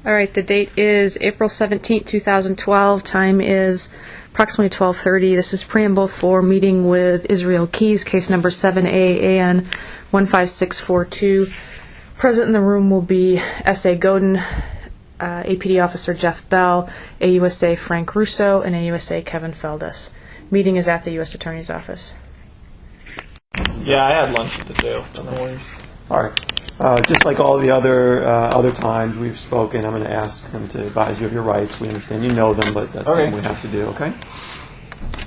All right, the date is April 17th, 2012. Time is approximately 12:30. This is preamble for meeting with Israel Keys, case number 7A-AN 15642. Present in the room will be S.A. Godin, APD Officer Jeff Bell, AUSA Frank Russo, and AUSA Kevin Feldes. Meeting is at the U.S. Attorney's Office. Yeah, I had lunch at the jail. No worries. All right. Just like all the other times we've spoken, I'm going to ask them to advise you of your rights. We understand you know them, but that's something we have to do, okay?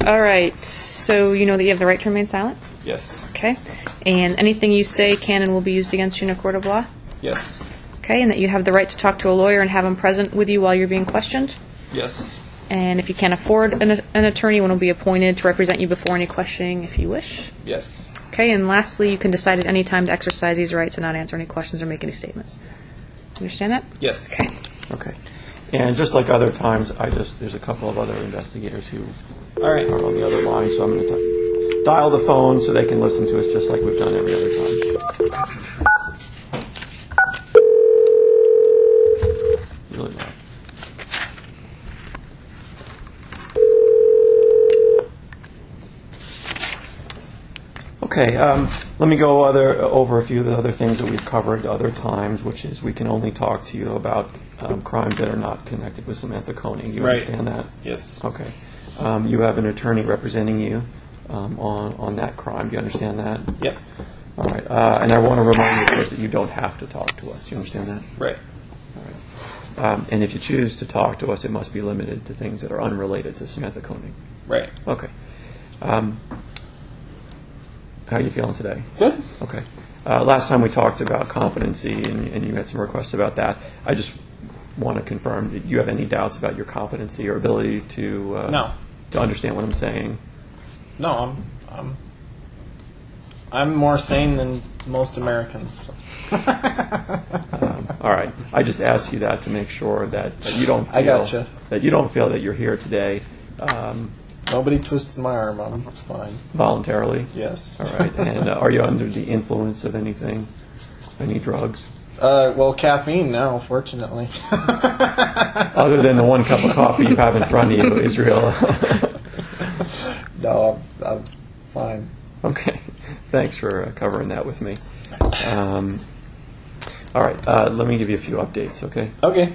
All right. So you know that you have the right to remain silent? Yes. Okay. And anything you say can and will be used against you in a court of law? Yes. Okay. And that you have the right to talk to a lawyer and have him present with you while you're being questioned? Yes. And if you can't afford an attorney, one will be appointed to represent you before any questioning if you wish? Yes. Okay, and lastly, you can decide at any time to exercise these rights and not answer any questions or make any statements. Understand that? Yes. Okay. Okay. And just like other times, there's a couple of other investigators who are on the other line, so I'm going to dial the phone so they can listen to us just like we've done every other time. Really loud. Okay, let me go over a few of the other things that we've covered other times, which is we can only talk to you about crimes that are not connected with Samantha Koenig. You understand that? Yes. Okay. You have an attorney representing you on that crime. Do you understand that? Yep. All right. And I want to remind you, of course, that you don't have to talk to us. You understand that? Right. All right. And if you choose to talk to us, it must be limited to things that are unrelated to Samantha Koenig. Right. Okay. How are you feeling today? Good. Okay. Last time we talked about competency, and you had some requests about that. I just want to confirm, do you have any doubts about your competency or ability to to understand what I'm saying? No, I'm more sane than most Americans. All right. I just asked you that to make sure that you don't feel I gotcha. that you don't feel that you're here today. Nobody twisted my arm. I'm fine. Voluntarily? Yes. All right. And are you under the influence of anything? Any drugs? Well, caffeine now, fortunately. Other than the one cup of coffee you have in front of you, Israel. No, I'm fine. Okay. Thanks for covering that with me. All right. Let me give you a few updates, okay? Okay.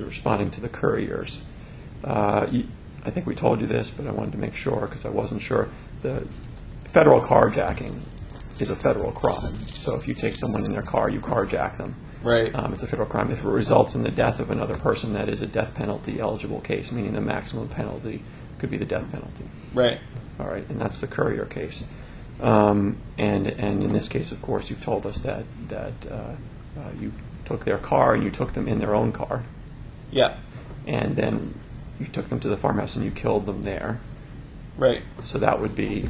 Responding to the Curriers. I think we told you this, but I wanted to make sure because I wasn't sure. The federal carjacking is a federal crime. So if you take someone in their car, you carjack them. Right. It's a federal crime. If it results in the death of another person, that is a death penalty eligible case, meaning the maximum penalty could be the death penalty. Right. All right, and that's the Currier case. And in this case, of course, you've told us that you took their car and you took them in their own car. Yeah. And then you took them to the farmhouse and you killed them there. Right. So that would be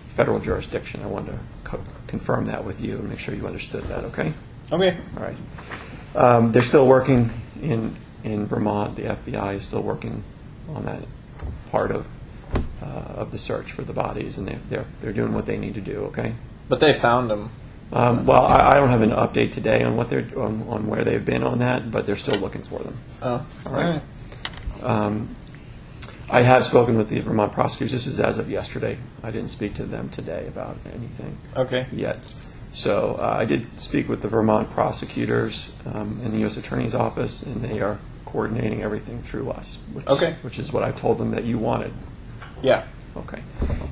federal jurisdiction. I wanted to confirm that with you and make sure you understood that, okay? Okay. All right. They're still working in Vermont. The FBI is still working on that part of the search for the bodies, and they're doing what they need to do, okay? But they found him. Well, I don't have an update today on what on where they've been on that, but they're still looking for them. Oh, all right. I have spoken with the Vermont prosecutors. This is as of yesterday. I didn't speak to them today about anything yet. So I did speak with the Vermont prosecutors in the U.S. Attorney's Office, and they are coordinating everything through us, which is what I told them that you wanted. Yeah. Okay.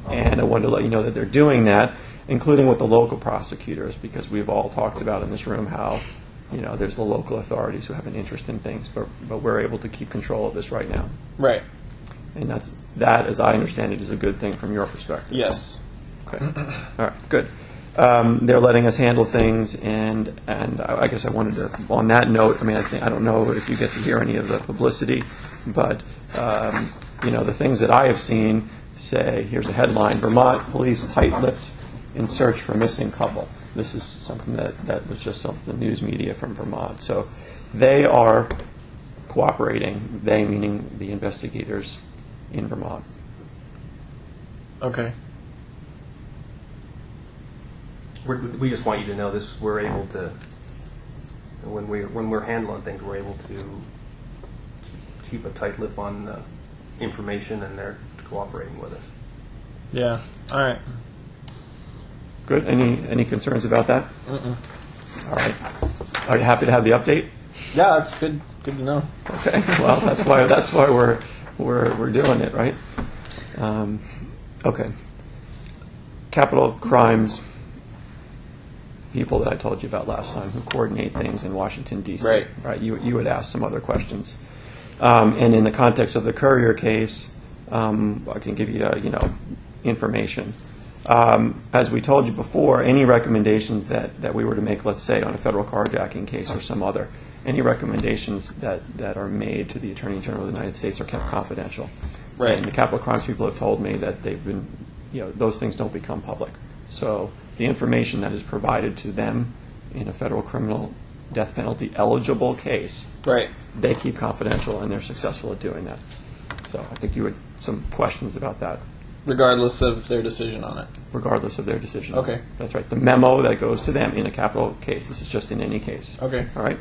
And I wanted to let you know that they're doing that, including with the local prosecutors, because we've all talked about in this room how there's the local authorities who have an interest in things, but we're able to keep control of this right now. Right. And that, as I understand it, is a good thing from your perspective. Yes. Okay. All right. Good. They're letting us handle things, and I guess I wanted to, on that note, I don't know if you get to hear any of the publicity, but the things that I have seen say, here's a headline: Vermont police tight-lipped in search for missing couple. This is something that was just off the news media from Vermont. So they are cooperating, they meaning the investigators in Vermont. Okay. We just want you to know this. We're able to And when we're handling things, we're able to keep a tight lip on the information, and they're cooperating with us. Yeah. All right. Good. Any concerns about that? All right. Are you happy to have the update? Yeah, that's good. Good to know. Okay. Well, that's why we're doing it, right? Okay. Capital crimes people that I told you about last time who coordinate things in Washington, D.C. Right. You had asked some other questions. And in the context of the Currier case, I can give you, information. As we told you before, any recommendations that we were to make, let's say, on a federal carjacking case or some other, any recommendations that are made to the Attorney General of the United States are kept confidential. Right. And the capital crimes people have told me that they've been, those things don't become public. So the information that is provided to them in a federal criminal death penalty eligible case, Right. they keep confidential, and they're successful at doing that. So I think you had some questions about that. Regardless of their decision on it. Regardless of their decision. Okay. That's right. The memo that goes to them in a capital case, this is just in any case. Okay. All right?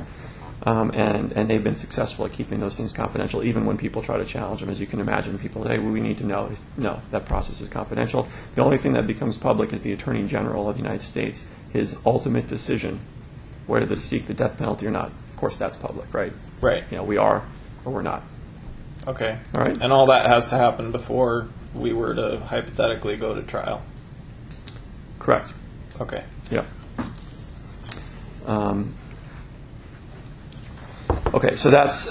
And they've been successful at keeping those things confidential, even when people try to challenge them. As you can imagine, people say, well, we need to know. No, that process is confidential. The only thing that becomes public is the Attorney General of the United States, his ultimate decision, whether to seek the death penalty or not. Of course, that's public, right? Right. We are or we're not. Okay. All right? And all that has to happen before we were to hypothetically go to trial. Correct. Okay. Yep. Okay, so that's,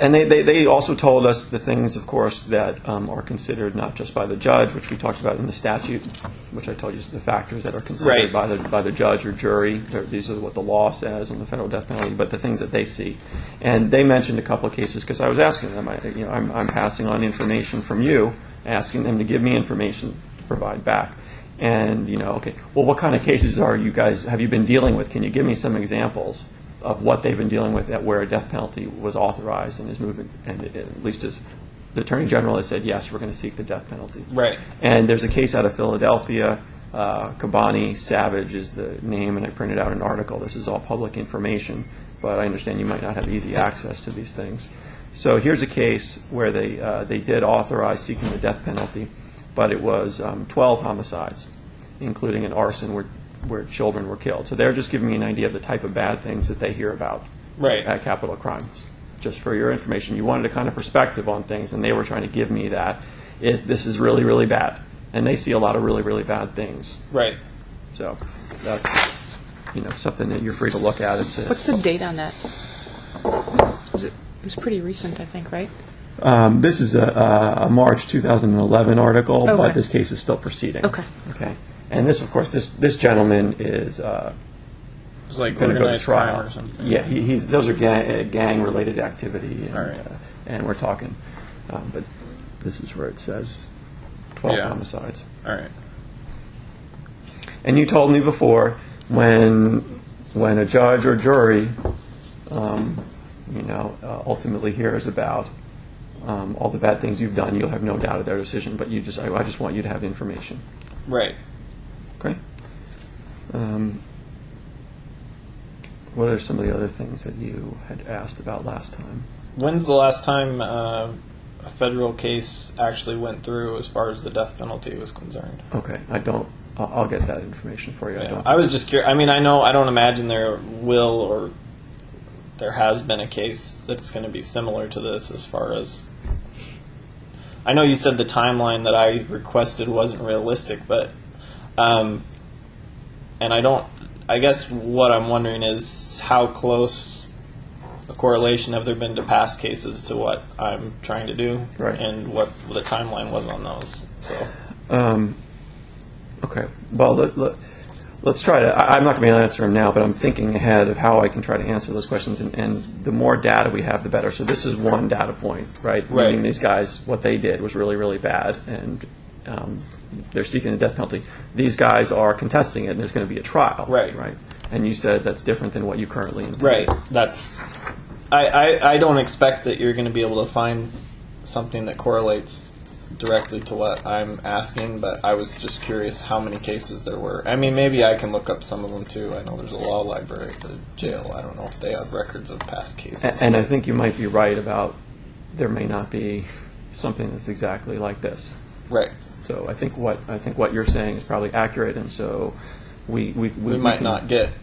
and they also told us the things, of course, that are considered not just by the judge, which we talked about in the statute, which I told you is the factors that are considered by the judge or jury. These are what the law says on the federal death penalty, but the things that they see. And they mentioned a couple of cases because I was asking them. I'm passing on information from you, asking them to give me information to provide back. And okay, well, what kind of cases have you been dealing with? Can you give me some examples of what they've been dealing with where a death penalty was authorized and is moving, and at least as the Attorney General has said, yes, we're going to seek the death penalty. Right. And there's a case out of Philadelphia, Kaboni, Savage is the name, and I printed out an article. This is all public information, but I understand you might not have easy access to these things. So here's a case where they did authorize seeking the death penalty, but it was 12 homicides, including an arson where children were killed. So they're just giving me an idea of the type of bad things that they hear about at capital crimes. Just for your information, you wanted a kind of perspective on things, and they were trying to give me that this is really, really bad. And they see a lot of really, really bad things. Right. So that's something that you're free to look at. What's the date on that? It was pretty recent, I think, right? This is a March 2011 article, Okay. but this case is still proceeding. Okay. Okay. And this, of course, this gentleman is It's like going to go to organized trial. crime or something. Yeah, those are gang-related activity, and, All right. And we're talking. But this is where it says 12 homicides. All right. And you told me before when a judge or jury, ultimately hears about all the bad things you've done, you'll have no doubt of their decision. But I just want you to have information. Right. Okay. What are some of the other things that you had asked about last time? When's the last time a federal case actually went through as far as the death penalty was concerned? Okay, I'll get that information for you. Yeah. I was just curious. I mean, I don't imagine there will or there has been a case that's going to be similar to this as far as... I know you said the timeline that I requested wasn't realistic, but... and I guess what I'm wondering is how close a correlation have there been to past cases to what I'm trying to do, right, and what the timeline was on those. So, okay. Well, let's try to. I'm not going to be able to answer them now, but I'm thinking ahead of how I can try to answer those questions. And the more data we have, the better. So this is one data point, right? Meaning these guys, what they did was really, really bad, and they're seeking the death penalty. These guys are contesting it, and there's going to be a trial. Right. And you said that's different than what you currently intend. Right. I don't expect that you're going to be able to find something that correlates directly to what I'm asking, but I was just curious how many cases there were. I mean, maybe I can look up some of them too. I know there's a law library at the jail. I don't know if they have records of past cases. And I think you might be right about there may not be something that's exactly like this. Right. So I think what you're saying is probably accurate, and so we might can- not get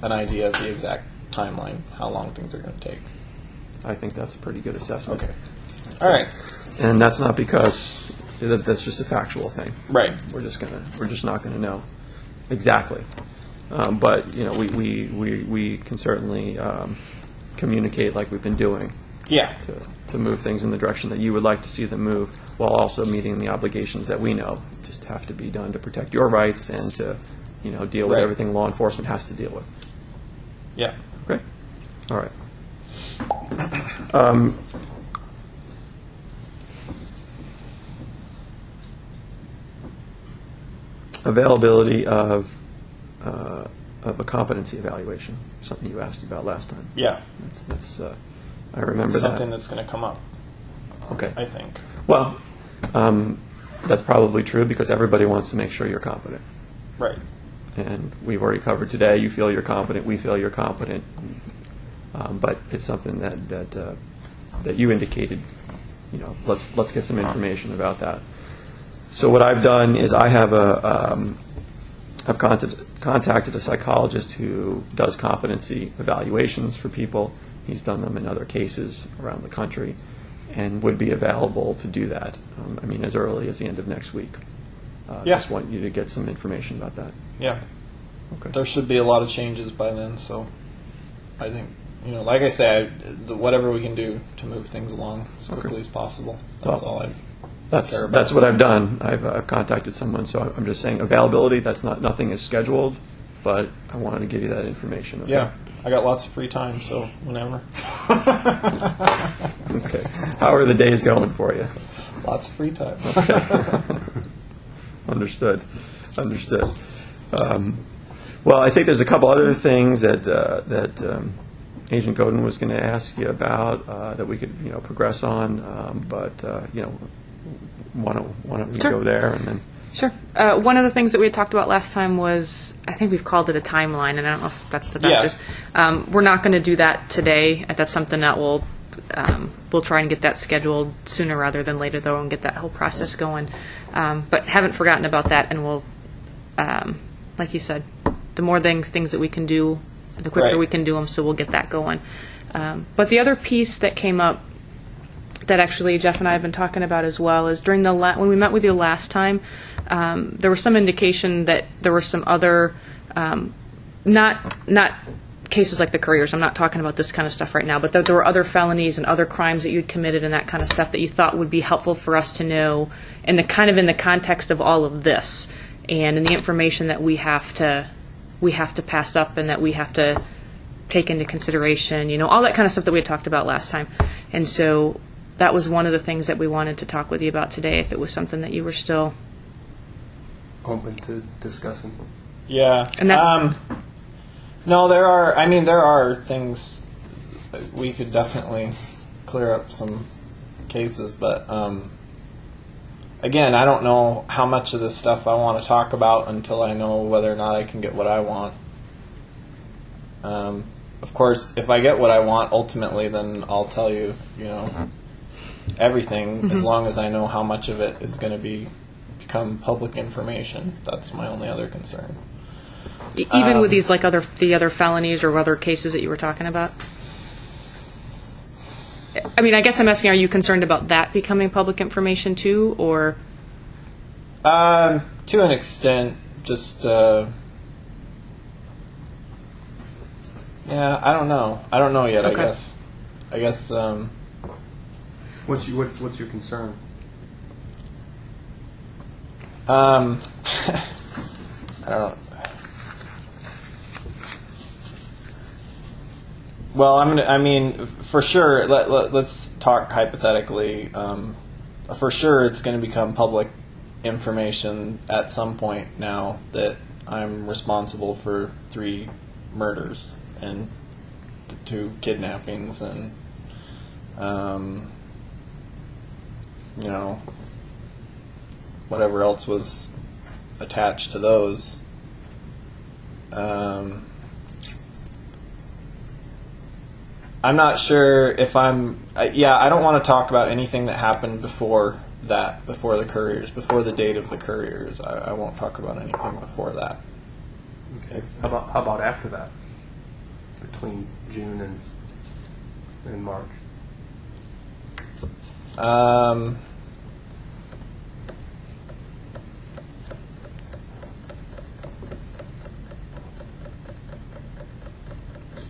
an idea of the exact timeline, how long things are going to take. I think that's a pretty good assessment. Okay. All right. And that's not because that's just a factual thing. Right. We're just not going to know exactly. But we can certainly communicate like we've been doing. Yeah. To move things in the direction that you would like to see them move, while also meeting the obligations that we know just have to be done to protect your rights and to, deal with Right. everything law enforcement has to deal with. Yeah. Okay. All right. Availability of a competency evaluation, something you asked about last time. Yeah. That's I remember Something that. that's going to come up, Okay. I think. Well, that's probably true because everybody wants to make sure you're competent. Right. And we've already covered today, you feel you're competent, we feel you're competent. But it's something that you indicated, let's get some information about that. So what I've done is I've contacted a psychologist who does competency evaluations for people. He's done them in other cases around the country and would be available to do that, as early as the end of next week. Yeah. Just want you to get some information about that. Yeah. Okay. There should be a lot of changes by then, so I think, like I said, whatever we can do to move things along as quickly as possible. That's all I care about. That's what I've done. I've contacted someone, so I'm just saying availability. Nothing is scheduled, but I wanted to give you that information. Okay? Yeah. I got lots of free time, so whenever. Okay. How are the days going for you? Lots of free time. Understood. Well, I think there's a couple other things that Agent Godin was going to ask you about that we could progress on, but why don't we Sure. go there and then. Sure. One of the things that we had talked about last time was, I think we've called it a timeline, and I don't know if that's the best. Yeah. We're not going to do that today. That's something that we'll try and get that scheduled sooner rather than later, though, and get that whole process going. But haven't forgotten about that, and we'll, like you said, the more things that we can do, the quicker Right. we can do them, so we'll get that going. But the other piece that came up that actually Jeff and I have been talking about as well is during when we met with you last time, there was some indication that there were some other, not cases like the Curriers. I'm not talking about this kind of stuff right now, but there were other felonies and other crimes that you'd committed and that kind of stuff that you thought would be helpful for us to know, in the context of all of this, and in the information that we have to pass up and that we have to take into consideration. All that kind of stuff that we had talked about last time, and so. That was one of the things that we wanted to talk with you about today, if it was something that you were still... Open to discussing. Yeah. And that's- No, there are things that we could definitely clear up some cases, but again, I don't know how much of this stuff I want to talk about until I know whether or not I can get what I want. Of course, if I get what I want, ultimately, then I'll tell you, everything, as long as I know how much of it is going to become public information. That's my only other concern. Even with these, like the other felonies or other cases that you were talking about? I guess I'm asking, are you concerned about that becoming public information too, or? To an extent, just, yeah, I don't know. I don't know yet, Okay. I guess, What's your concern? I don't know. Well, for sure, let's talk hypothetically. For sure, it's going to become public information at some point now that I'm responsible for 3 murders and 2 kidnappings and, whatever else was attached to those. I'm not sure if I don't want to talk about anything that happened before that, before the Curriers, before the date of the Curriers. I won't talk about anything before that. Okay. How about after that? Between June and March?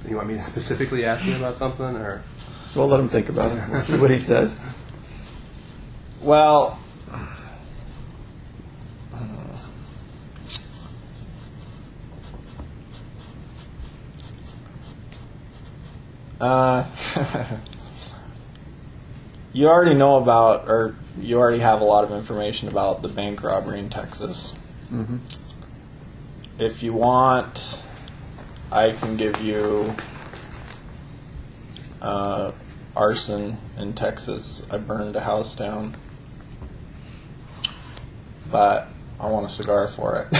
You want me to specifically ask you about something, or? We'll let him think about it. We'll see what he says. Well, you already know about, or you already have a lot of information about the bank robbery in Texas. Mm-hmm. If you want, I can give you arson in Texas. I burned a house down, but I want a cigar for it.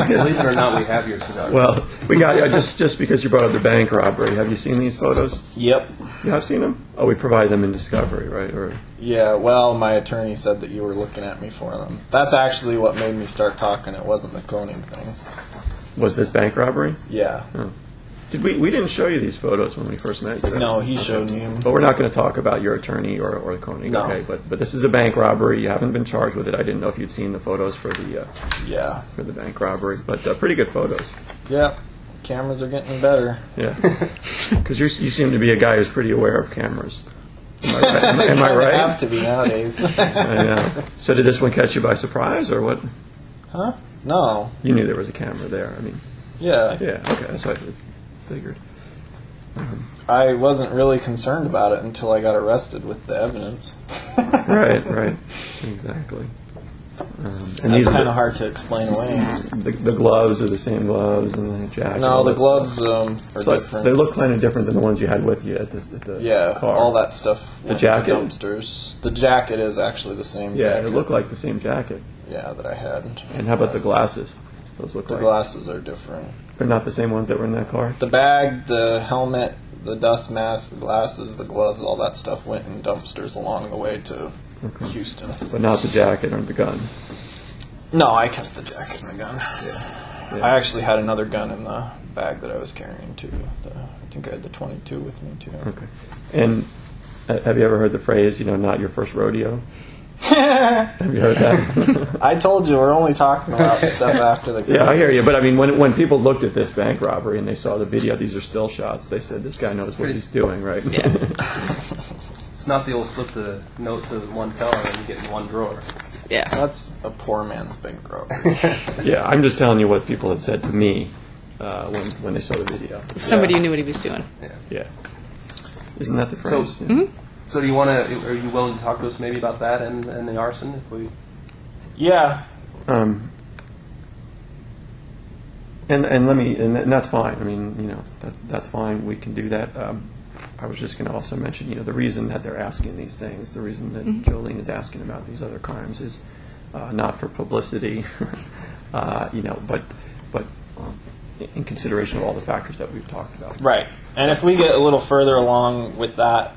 Believe it or not, we have your cigar. Well, we got just because you brought up the bank robbery. Have you seen these photos? Yep. You have seen them? Oh, we provide them in discovery, right? Or Yeah, well, my attorney said that you were looking at me for them. That's actually what made me start talking. It wasn't the Koenig thing. was this bank robbery? Yeah. Oh. Did we didn't show you these photos when we first met? Did we? No, he showed me them. But we're not going to talk about your attorney or Koenig. No. Okay, but this is a bank robbery. You haven't been charged with it. I didn't know if you'd seen the photos for the Yeah. bank robbery, but pretty good photos. Yeah. Cameras are getting better. Yeah, because you seem to be a guy who's pretty aware of cameras. Am I right? Am I right? Have to be nowadays. I know. So did this one catch you by surprise, or what? Huh? No. You knew there was a camera there. I mean, Yeah. yeah. Okay, that's what I figured. I wasn't really concerned about it until I got arrested with the evidence. Right. Exactly. And That's kind of hard to explain away. The gloves are the same gloves, and the jacket. No, the gloves are different. They look kind of different than the ones you had with you at the Yeah, car. all that stuff. The went jacket? in dumpsters. The jacket is actually the same Yeah, jacket. it looked like the same jacket. Yeah, that I had. And how about the glasses? Those look The like glasses are different. they're not the same ones that were in that car. The bag, the helmet, the dust mask, the glasses, the gloves, all that stuff went in dumpsters along the way to Houston. But not the jacket or the gun. No, I kept the jacket and the gun. Yeah. I actually had another gun in the bag that I was carrying too. I think I had the 22 with me too. Okay. And have you ever heard the phrase, not your first rodeo? Have you heard that? I told you we're only talking about stuff after the. Yeah, I hear you. But I mean, when people looked at this bank robbery and they saw the video, these are still shots. They said, "This guy knows what he's doing, right?" Yeah. It's not the old slip the note to one teller and you get in one drawer. Yeah. That's a poor man's bank robbery. Yeah, I'm just telling you what people had said to me when they saw the video. Somebody who knew what he was doing. Yeah. Isn't that the phrase? So, Yeah. So do you want to? Are you willing to talk to us maybe about that and the arson? If we. Yeah. And let me, and that's fine. I mean, that's fine. We can do that. I was just going to also mention, the reason that they're asking these things, the reason that Jolene is asking about these other crimes is not for publicity, but in consideration of all the factors that we've talked about. Right. And if we get a little further along with that,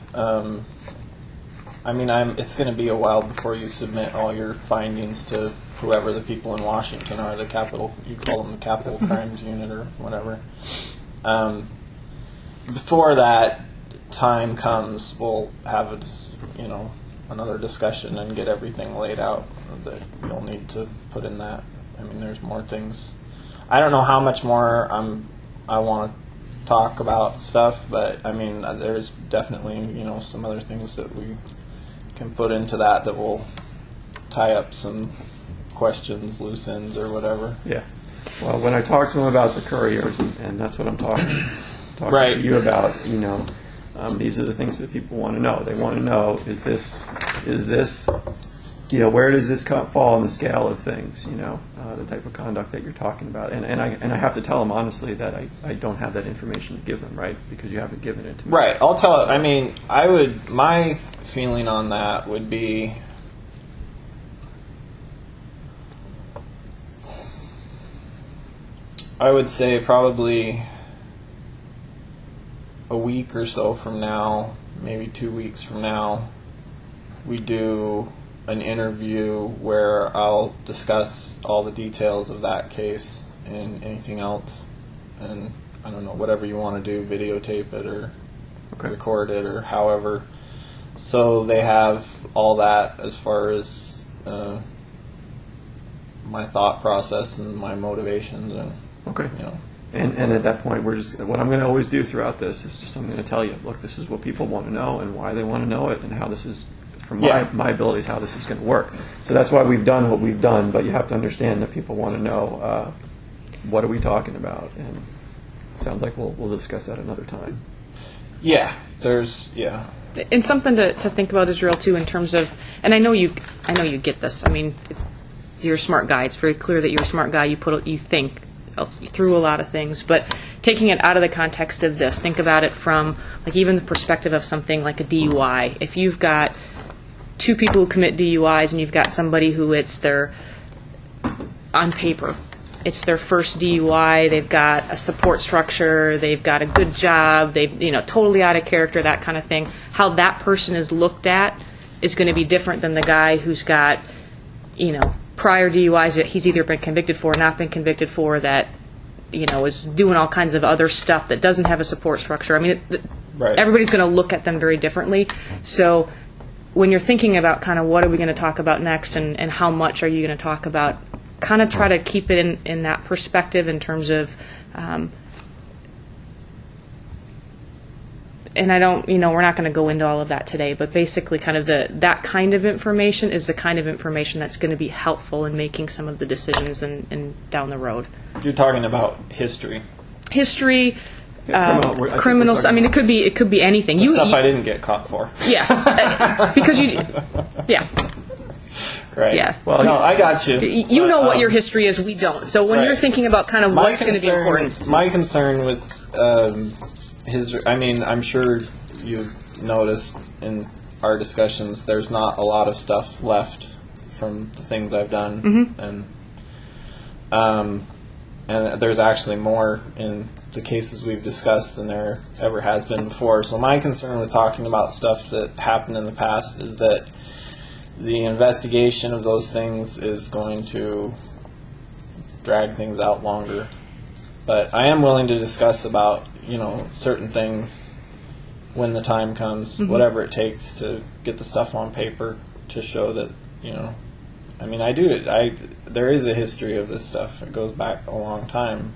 it's going to be a while before you submit all your findings to whoever the people in Washington are, you call them the Capital Crimes Unit or whatever. Before that time comes, we'll have another discussion and get everything laid out that you'll need to put in that. I mean, there's more things. I don't know how much more I want to talk about stuff, but I mean, there's definitely some other things that we can put into that will tie up some questions, loose ends, or whatever. Yeah. Well, when I talked to him about the Curriers, and that's what I'm talking Right. to you about, these are the things that people want to know. They want to know, is this, where does this fall on the scale of things, the type of conduct that you're talking about. And I have to tell them honestly that I don't have that information to give them, right? Because you haven't given it to me. Right. I'll tell. I mean, my feeling on that would be, I would say probably a week or so from now, maybe 2 weeks from now, we do an interview where I'll discuss all the details of that case and anything else. And I don't know, whatever you want to do, videotape it or record it or however. So they have all that as far as my thought process and my motivations. And, you know. And at that point, what I'm going to always do throughout this is just I'm going to tell you, look, this is what people want to know and why they want to know it and how this is, from my abilities, how this is going to work. So that's why we've done what we've done, but you have to understand that people want to know what are we talking about, and it sounds like we'll discuss that another time. Yeah, And something to think about, Israel, too, in terms of, and I know you get this. I mean, you're a smart guy. It's very clear that you're a smart guy. You think through a lot of things, but taking it out of the context of this, think about it from like even the perspective of something like a DUI. If you've got two people who commit DUIs and you've got somebody who on paper, it's their first DUI, they've got a support structure, they've got a good job, totally out of character, that kind of thing. How that person is looked at is going to be different than the guy who's got, prior DUIs that he's either been convicted for or not been convicted for, that, is doing all kinds of other stuff that doesn't have a support structure. I mean, everybody's going to look at them very differently. So when you're thinking about kind of what are we going to talk about next and how much are you going to talk about, kind of try to keep it in that perspective in terms of, and I don't, we're not going to go into all of that today, but basically kind of that kind of information is the kind of information that's going to be helpful in making some of the decisions and down the road. You're talking about history. Criminals. I mean, it could be anything. Stuff I didn't get caught for. Yeah, because Right. Yeah. Well, no, I got you. You know what your history is. We don't. So when you're thinking about kind of what's going to be important, my concern with I mean, I'm sure you've noticed in our discussions, there's not a lot of stuff left from the things I've done, and there's actually more in the cases we've discussed than there ever has been before. So my concern with talking about stuff that happened in the past is that the investigation of those things is going to drag things out longer. But I am willing to discuss about, certain things when the time comes, whatever it takes to get the stuff on paper to show that, I mean, there is a history of this stuff. It goes back a long time.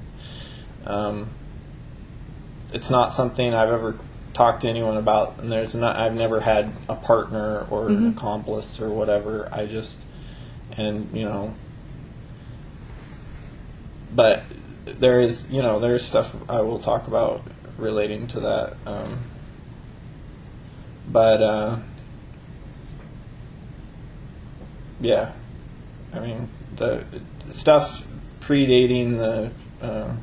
It's not something I've ever talked to anyone about, and I've never had a partner or an accomplice or whatever. But there's stuff I will talk about relating to that. Yeah, I mean, the stuff predating the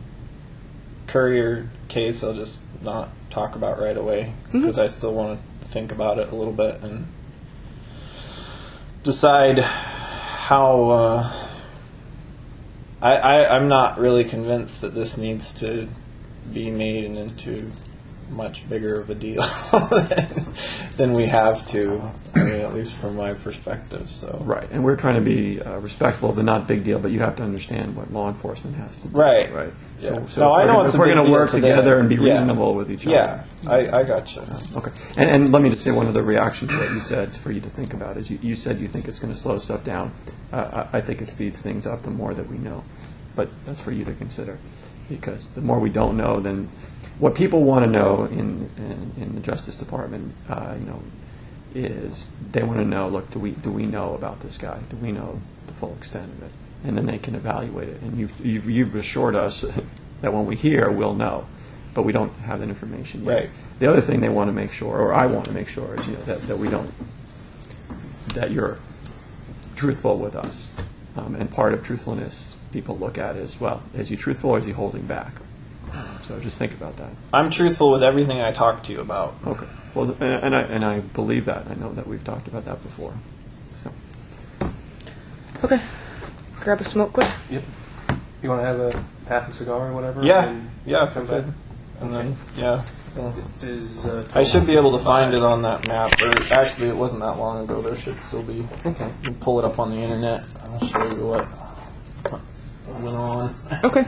Currier case, I'll just not talk about right away because I still want to think about it a little bit and decide how. I'm not really convinced that this needs to be made into much bigger of a deal than we have to. I mean, at least from my perspective. So right, and we're trying to be respectful of the not big deal, but you have to understand what law enforcement has to do. Right. Yeah. So no, I know if we're going to work together and be reasonable with each other. Yeah, I got you. Okay, and let me just say one other reaction to what you said for you to think about is you said you think it's going to slow stuff down. I think it speeds things up the more that we know, but that's for you to consider, because the more we don't know, then what people want to know in the Justice Department, is they want to know, look, do we know about this guy? Do we know the full extent of it? And then they can evaluate it. And you've assured us that when we hear, we'll know, but we don't have that information yet. Right. The other thing they want to make sure, or I want to make sure, is that you're truthful with us. And part of truthfulness people look at is, well, is he truthful or is he holding back? So just think about that. I'm truthful with everything I talk to you about. Okay. Well, and I believe that. I know that we've talked about that before. So. Okay. Grab a smoke quick. Yep. You want to have half a cigar or whatever? Yeah, and yeah, if I come could. back? And then, yeah. So. It is, I should be able to find it on that map. Or actually, it wasn't that long ago. There should still be. Okay. You can pull it up on the internet. I'll show you what went on. Okay.